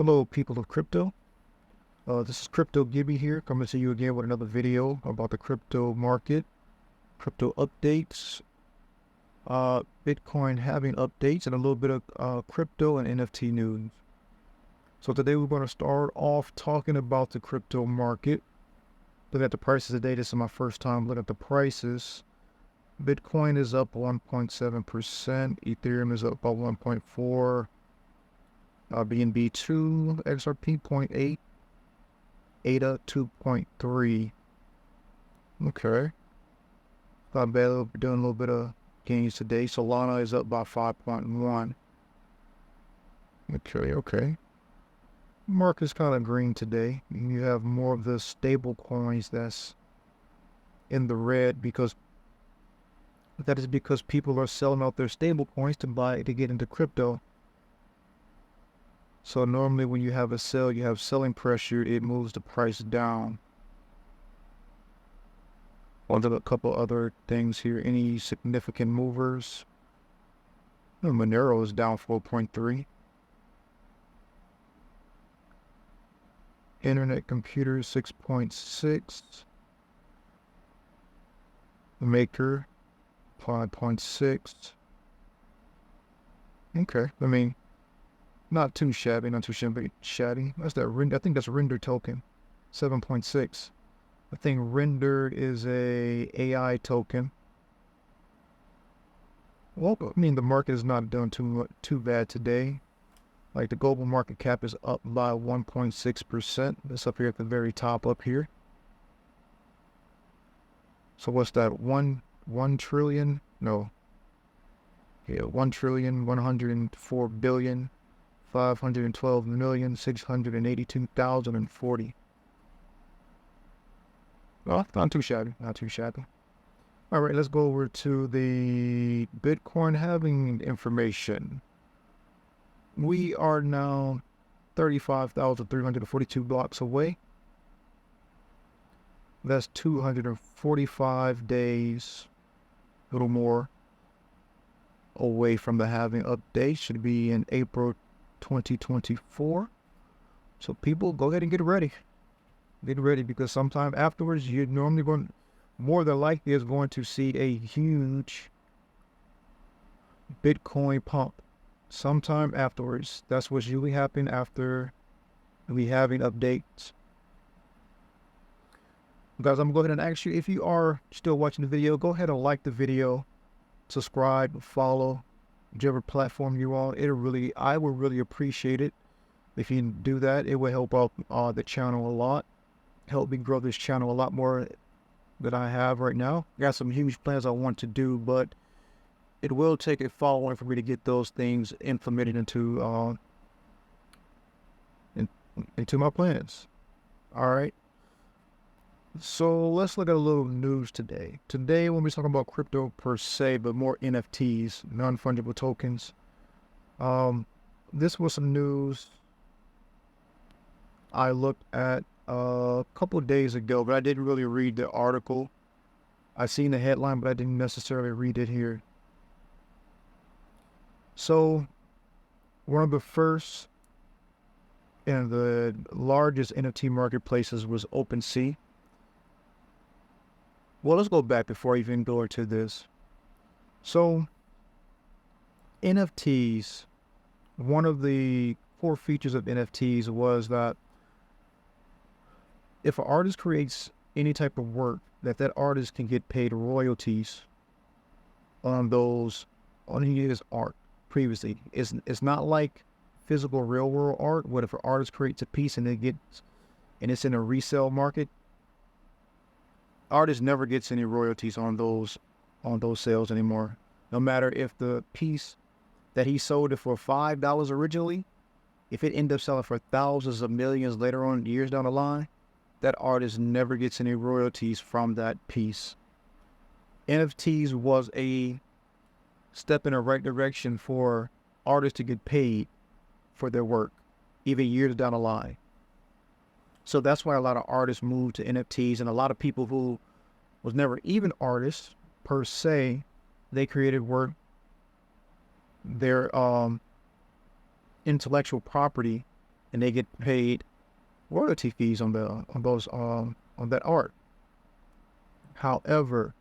Hello, people of crypto. This is Crypto GiBBY here, coming to you again with another video about the crypto market, crypto updates, Bitcoin halving updates, and a little bit of crypto and NFT news. So today we're going to start off talking about the crypto market. Look at the prices today. This is my first time looking at the prices. Bitcoin is up 1.7%. Ethereum is up about 1.4%. BNB 2, XRP 0.8, ADA 2.3. Okay. Not bad. We're doing a little bit of gains today. Solana is up by 5.1. Okay. Market's kind of green today. You have more of the stable coins that's in the red because people are selling out their stable coins to get into crypto. So normally when you have a sell, you have selling pressure, it moves the price down. I'll do a couple other things here. Any significant movers? Monero is down 4.3. Internet computers 6.6. Maker 5.6. Okay, not too shabby. That's that render. I think that's render token, 7.6. I think render is a AI token. Well, the market is not doing too bad today. Like the global market cap is up by 1.6%. That's up here at the very top up here. So what's that? 1 trillion? No. Yeah, 1,104 billion. 512,682,040. Well, not too shabby. All right, let's go over to the Bitcoin halving information. We are now 35,342 blocks away. That's 245 days, a little more, away from the halving update. Should be in April 2024. So people, go ahead and get ready. Because sometime afterwards, you're normally more than likely is going to see a huge Bitcoin pump sometime afterwards. That's what's usually happening after we having updates. Guys, I'm going to go ahead and ask you, if you are still watching the video, go ahead and like the video, subscribe, follow, whichever platform you're on. I would really appreciate it if you do that. It will help out the channel a lot, help me grow this channel a lot more than I have right now. I got some huge plans I want to do, but it will take a following for me to get those things implemented into my plans. All right. So let's look at a little news today. Today, when we're talking about crypto per se, but more NFTs, non-fungible tokens. This was some news I looked at a couple of days ago, but I didn't really read the article. I seen the headline, but I didn't necessarily read it here. So, one of the first and the largest NFT marketplaces was OpenSea. Well, let's go back before I even go into this. So, NFTs, one of the core features of NFTs was that if an artist creates any type of work, that artist can get paid royalties on his art previously. It's not like physical real world art. What if an artist creates a piece and it's in a resale market? Artist never gets any royalties on those sales anymore. No matter if the piece that he sold it for $5 originally, if it ends up selling for thousands of millions later on, years down the line, that artist never gets any royalties from that piece. NFTs was a step in the right direction for artists to get paid for their work, even years down the line. So that's why a lot of artists moved to NFTs, and a lot of people who was never even artists per se, they created work, their intellectual property and they get paid royalty fees on that art. However,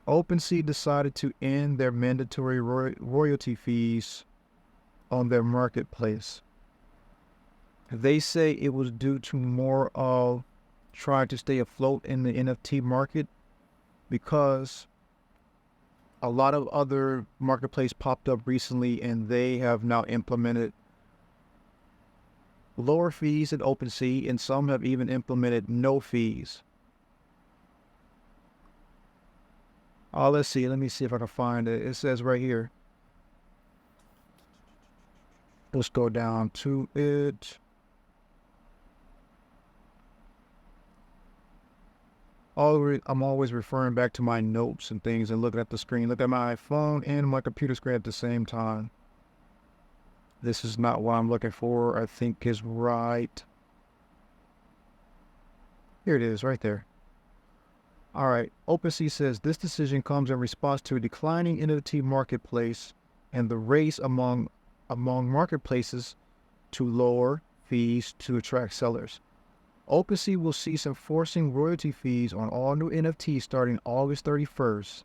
OpenSea decided to end their mandatory royalty fees on their marketplace. They say it was due to more of trying to stay afloat in the NFT market, because a lot of other marketplaces popped up recently and they have now implemented lower fees at OpenSea, and some have even implemented no fees. Let's see. Let me see if I can find it. It says right here. Let's go down to it. I'm always referring back to my notes and things and looking at the screen. Look at my phone and my computer screen at the same time. This is not what I'm looking for. I think is right. Here it is, right there. All right. OpenSea says this decision comes in response to a declining NFT marketplace and the race among marketplaces to lower fees to attract sellers. OpenSea will cease enforcing royalty fees on all new NFTs starting August 31st,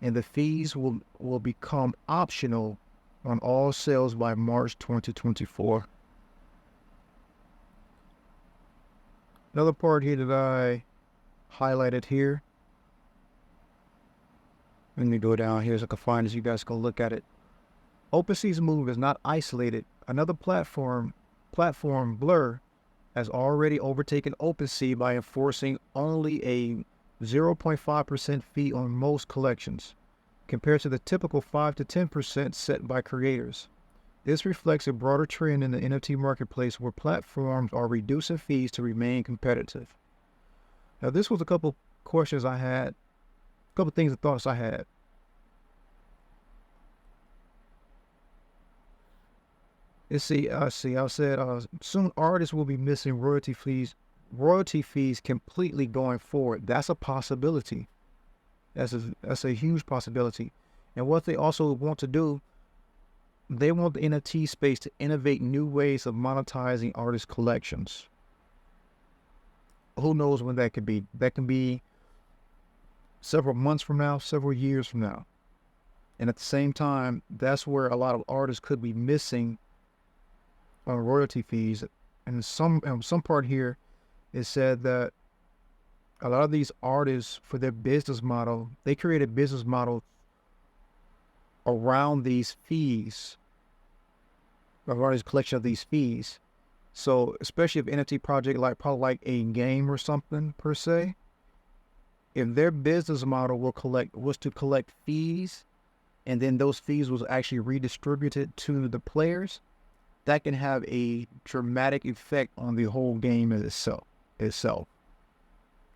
and the fees will become optional on all sales by March 2024. Another part here that I highlighted here. Let me go down here so I can find it so you guys can look at it. OpenSea's move is not isolated. Another platform, Blur, has already overtaken OpenSea by enforcing only a 0.5% fee on most collections, compared to the typical 5 to 10% set by creators. This reflects a broader trend in the NFT marketplace where platforms are reducing fees to remain competitive. Now, this was a couple questions I had, a couple things and thoughts I had. I said soon artists will be missing royalty fees completely going forward. That's a possibility. That's a huge possibility. And what they also want to do, they want the NFT space to innovate new ways of monetizing artist collections. Who knows when that could be? That can be several months from now, several years from now. And at the same time, that's where a lot of artists could be missing royalty fees. And some part here, it said that a lot of these artists, for their business model, they create a business model around these fees, around this collection of these fees. So especially if NFT project probably like a game or something per se, if their business model was to collect fees, and then those fees was actually redistributed to the players, that can have a dramatic effect on the whole game itself.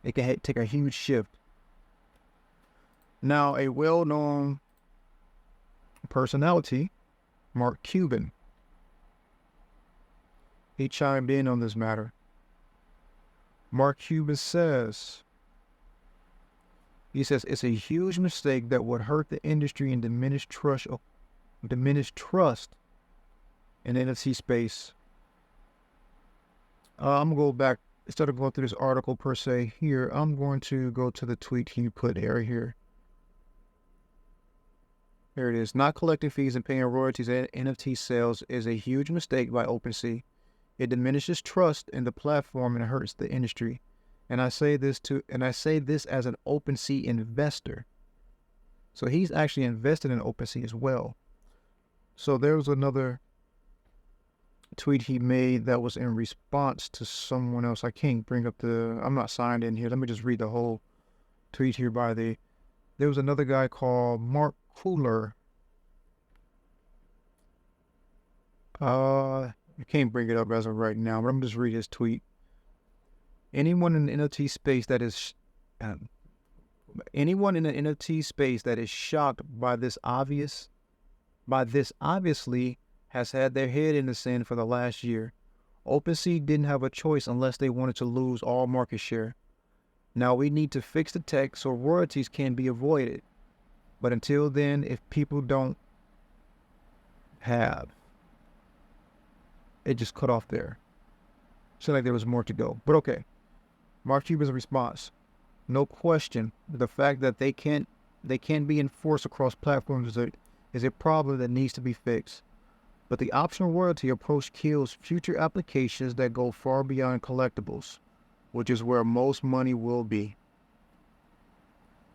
It can take a huge shift. Now, a well-known personality, Mark Cuban, he chimed in on this matter. Mark Cuban says, it's a huge mistake that would hurt the industry and diminish trust in the NFT space. I'm gonna go back, instead of going through this article per se here, I'm going to go to the tweet he put right here. There it is. Not collecting fees and paying royalties at NFT sales is a huge mistake by OpenSea. It diminishes trust in the platform and hurts the industry. And I say this as an OpenSea investor. So he's actually invested in OpenSea as well. So there was another tweet he made that was in response to someone else. I can't bring up I'm not signed in here. Let me just read the whole tweet here there was another guy called Mark Cooler. I can't bring it up as of right now, but I'm just read his tweet. Anyone in the NFT space that is shocked by this obviously has had their head in the sand for the last year. OpenSea didn't have a choice unless they wanted to lose all market share. Now we need to fix the tech so royalties can be avoided. But until then, if people don't have it just cut off there. Seemed like there was more to go. But okay. Mark Cuban's response. No question, the fact that they can't be enforced across platforms is a problem that needs to be fixed. But the optional royalty approach kills future applications that go far beyond collectibles, which is where most money will be.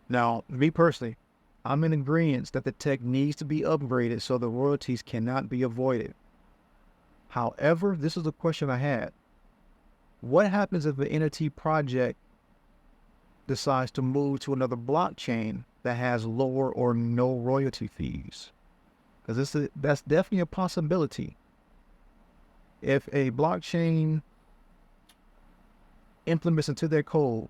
Now, me personally, I'm in agreement that the tech needs to be upgraded so the royalties cannot be avoided. However, this is the question I had. What happens if an NFT project decides to move to another blockchain that has lower or no royalty fees? Because that's definitely a possibility. If a blockchain implements into their code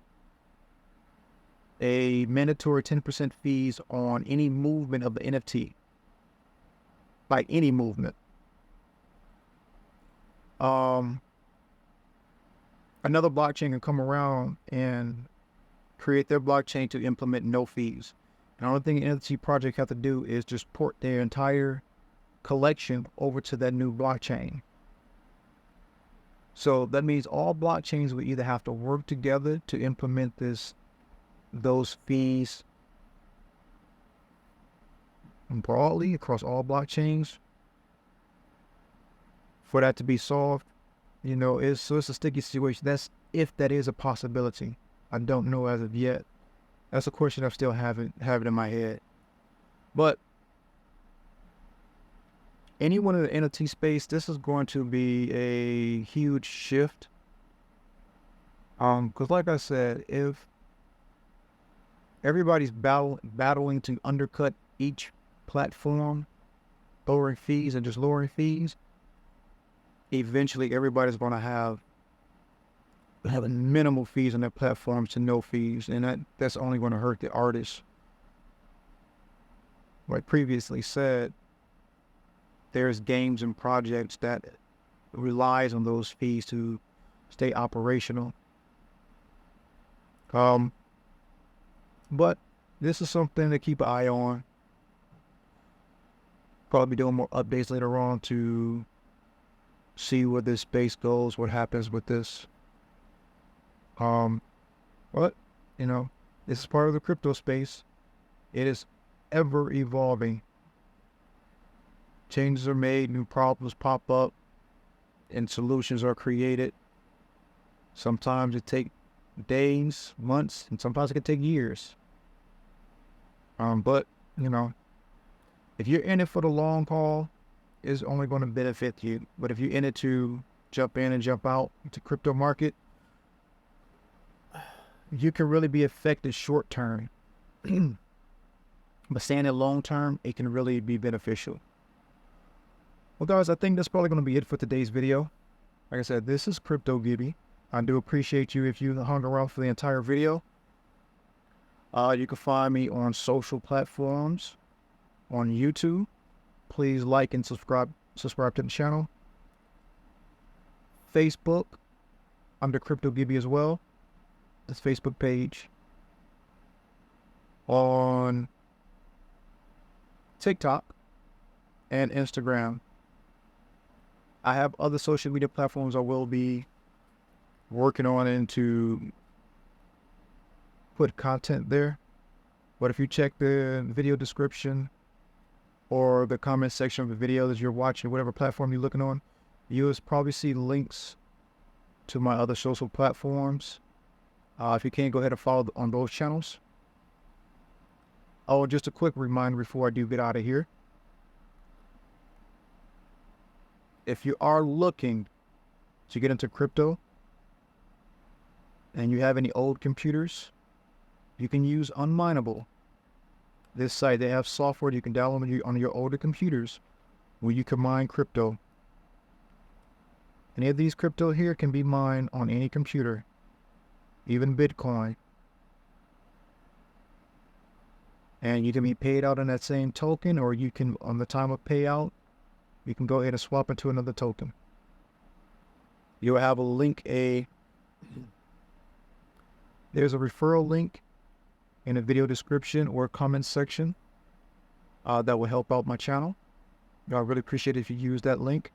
a mandatory 10% fees on any movement of the NFT, like any movement, another blockchain can come around and create their blockchain to implement no fees. And the only thing an NFT project have to do is just port their entire collection over to that new blockchain. So that means all blockchains will either have to work together to implement those fees broadly across all blockchains for that to be solved. It's a sticky situation. That's if that is a possibility. I don't know as of yet. That's a question I still have it in my head. But anyone in the NFT space, this is going to be a huge shift. Because like I said, if everybody's battling to undercut each platform, lowering fees and just lowering fees, eventually everybody's going to have minimal fees on their platforms to no fees, and that's only going to hurt the artists. Like previously said, there's games and projects that relies on those fees to stay operational. But this is something to keep an eye on. Probably doing more updates later on to see where this space goes, what happens with this. But this is part of the crypto space. It is ever evolving. Changes are made, new problems pop up, and solutions are created. Sometimes it takes days, months, and sometimes it can take years. But if you're in it for the long haul, it's only going to benefit you. But if you're in it to jump in and jump out into crypto market, you can really be affected short term. But staying in long term, it can really be beneficial. Well, guys, I think that's probably going to be it for today's video. Like I said, this is Crypto GiBBY. I do appreciate you if you hung around for the entire video. You can find me on social platforms, on YouTube. Please like and subscribe to the channel. Facebook, under Crypto GiBBY as well. This Facebook page. On TikTok and Instagram. I have other social media platforms I will be working on and to put content there. But if you check the video description or the comment section of the video that you're watching, whatever platform you're looking on, you'll probably see links to my other social platforms. If you can, go ahead and follow on those channels. Oh, just a quick reminder before I do get out of here. If you are looking to get into crypto and you have any old computers, you can use Unminable. This site, they have software you can download on your older computers where you can mine crypto. Any of these crypto here can be mined on any computer, even Bitcoin. And you can be paid out on that same token, or you can, on the time of payout, you can go ahead and swap into another token. You'll have a link, there's a referral link in the video description or comment section that will help out my channel. I really appreciate it if you use that link.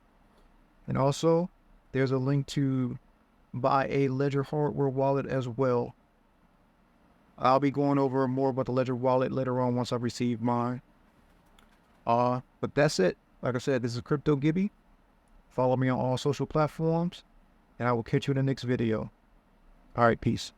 And also, there's a link to buy a Ledger hardware wallet as well. I'll be going over more about the Ledger wallet later on once I receive mine. But that's it. Like I said, this is Crypto GiBBY. Follow me on all social platforms, and I will catch you in the next video. All right, peace.